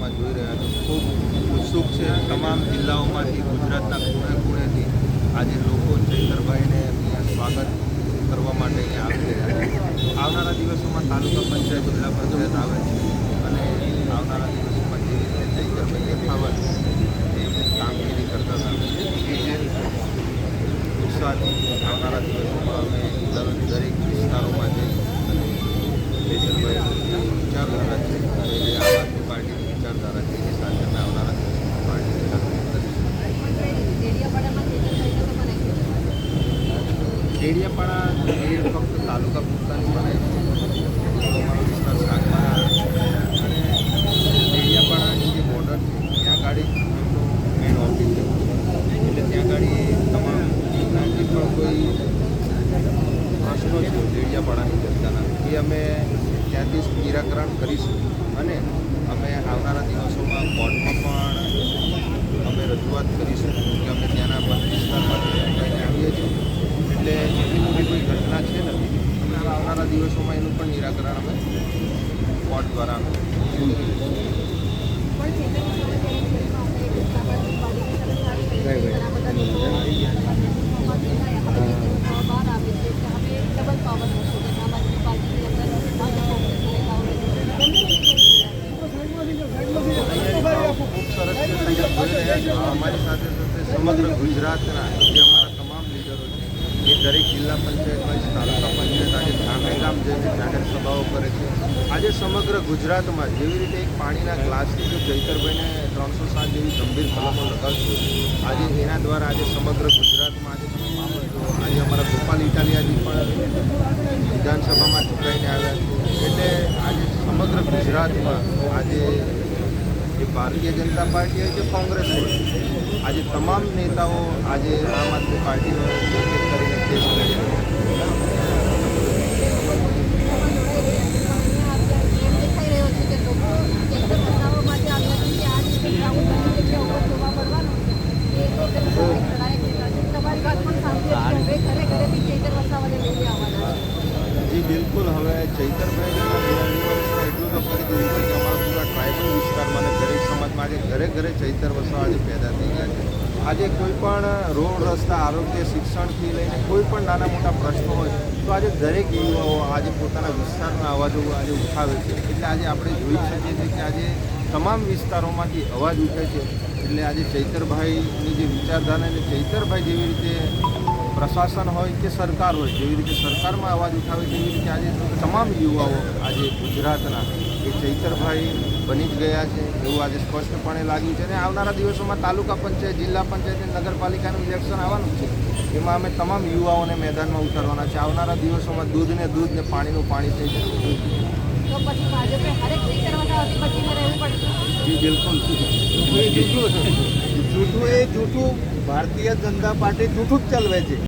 વિસ્તારમાં જોઈ રહ્યા છો ખૂબ ઉત્સુક છે। તમામ જિલ્લાઓમાંથી ગુજરાતના ખૂણે ખૂણેથી આજે લોકો ચૈતરભાઈને અહીંયા સ્વાગત કરવા માટે અહીંયા આવી રહ્યા છે। આવનારા દિવસોમાં તાલુકા પંચાયત જિલ્લા પંચાયત આવે છે અને આવનારા દિવસોમાં જે રીતે ચૈતરભાઈ યથાવત જે કામગીરી કરતા હતા ઉત્સાહથી આવનારા દિવસોમાં અમે દરેક વિસ્તારોમાં જઈ અને ચૈતરભાઈ વિચારધારા છે જે આમ આદમી પાર્ટીની વિચારધારા છે એ સાથે અમે આવનારા દિવસોમાં પાર્ટીની ડેડિયાપાડા ફક્ત તાલુકા પૂરતાની બનાવી છે। અમારો વિસ્તાર સાગબારા અને ડેડિયાપાડાની જે બોર્ડર છે ત્યાં ગાડી એમનું મેન ઓફિસ છે એટલે ત્યાં ગાડી તમામ જે પણ કોઈ પ્રશ્નો છે ડેડિયાપાડાની જનતાના એ અમે ત્યાંથી જ નિરાકરણ કરીશું અને અમે આવનારા દિવસોમાં કોર્ટમાં પણ અમે રજૂઆત કરીશું કે અમે ત્યાંના મત વિસ્તારમાંથી ચૂંટાઈને આવીએ છીએ એટલે એટલી મોટી કોઈ ઘટના છે નથી અમે આવનારા દિવસોમાં એનું પણ નિરાકરણ અમે કોર્ટ દ્વારા અમે ખૂબ સરસ છે જોઈ રહ્યા છો અમારી સાથે સાથે સમગ્ર ગુજરાતના જે અમારા તમામ લીડરો છે એ દરેક જિલ્લા પંચાયત હોય તાલુકા પંચાયત આજે ગામે ગામ જઈને જાહેર સભાઓ કરે છે। આજે સમગ્ર ગુજરાતમાં જેવી રીતે એક પાણીના ગ્લાસથી જો ચૈતરભાઈને 307 જેવી ગંભીર કલમો લગાવશે આજે એના દ્વારા આજે સમગ્ર ગુજરાતમાં આજે તમે મામલો જુઓ આજે અમારા ગોપાલ ઇટાલિયાજી પણ વિધાનસભામાં ચૂંટાઈને આવ્યા છે એટલે આજે સમગ્ર ગુજરાતમાં આજે જે ભારતીય જનતા પાર્ટી હોય કે કોંગ્રેસ હોય આજે તમામ નેતાઓ આજે આમ આદમી પાર્ટીનો ઉપયોગ કરીને કેસ કર્યા જી બિલકુલ હવે ચૈતરભાઈ એટલું તો કરી દીધું છે કે અમારા પૂરા ટ્રાઇબલ વિસ્તારમાં અને દરેક સમાજમાં આજે ઘરે ઘરે ચૈતર વસાવા આજે પેદા થઈ ગયા છે। આજે કોઈ પણ રોડ રસ્તા આરોગ્ય શિક્ષણથી લઈને કોઈ પણ નાના મોટા પ્રશ્નો હોય તો આજે દરેક યુવાઓ આજે પોતાના વિસ્તારના અવાજો આજે ઉઠાવે છે એટલે આજે આપણે જોઈ શકીએ છીએ કે આજે તમામ વિસ્તારોમાંથી અવાજ ઉઠે છે એટલે આજે ચૈતરભાઈની જે વિચારધારા અને ચૈતરભાઈ જેવી રીતે પ્રશાસન હોય કે સરકાર હોય જેવી રીતે સરકારમાં અવાજ ઉઠાવે તેવી રીતે આજે તમામ યુવાઓ આજે ગુજરાતના એ ચૈતરભાઈ બની જ ગયા છે એવું આજે સ્પષ્ટપણે લાગ્યું છે અને આવનારા દિવસોમાં તાલુકા પંચાયત જિલ્લા પંચાયત અને નગરપાલિકાનું ઇલેક્શન આવવાનું છે એમાં અમે તમામ યુવાઓને મેદાનમાં ઉતારવાના છે। આવનારા દિવસોમાં દૂધને દૂધ ને પાણીનું પાણી થઈ જશે। જી બિલકુલ જૂઠું એ જૂઠું ભારતીય જનતા પાર્ટી જૂઠું જ ચલાવે છે।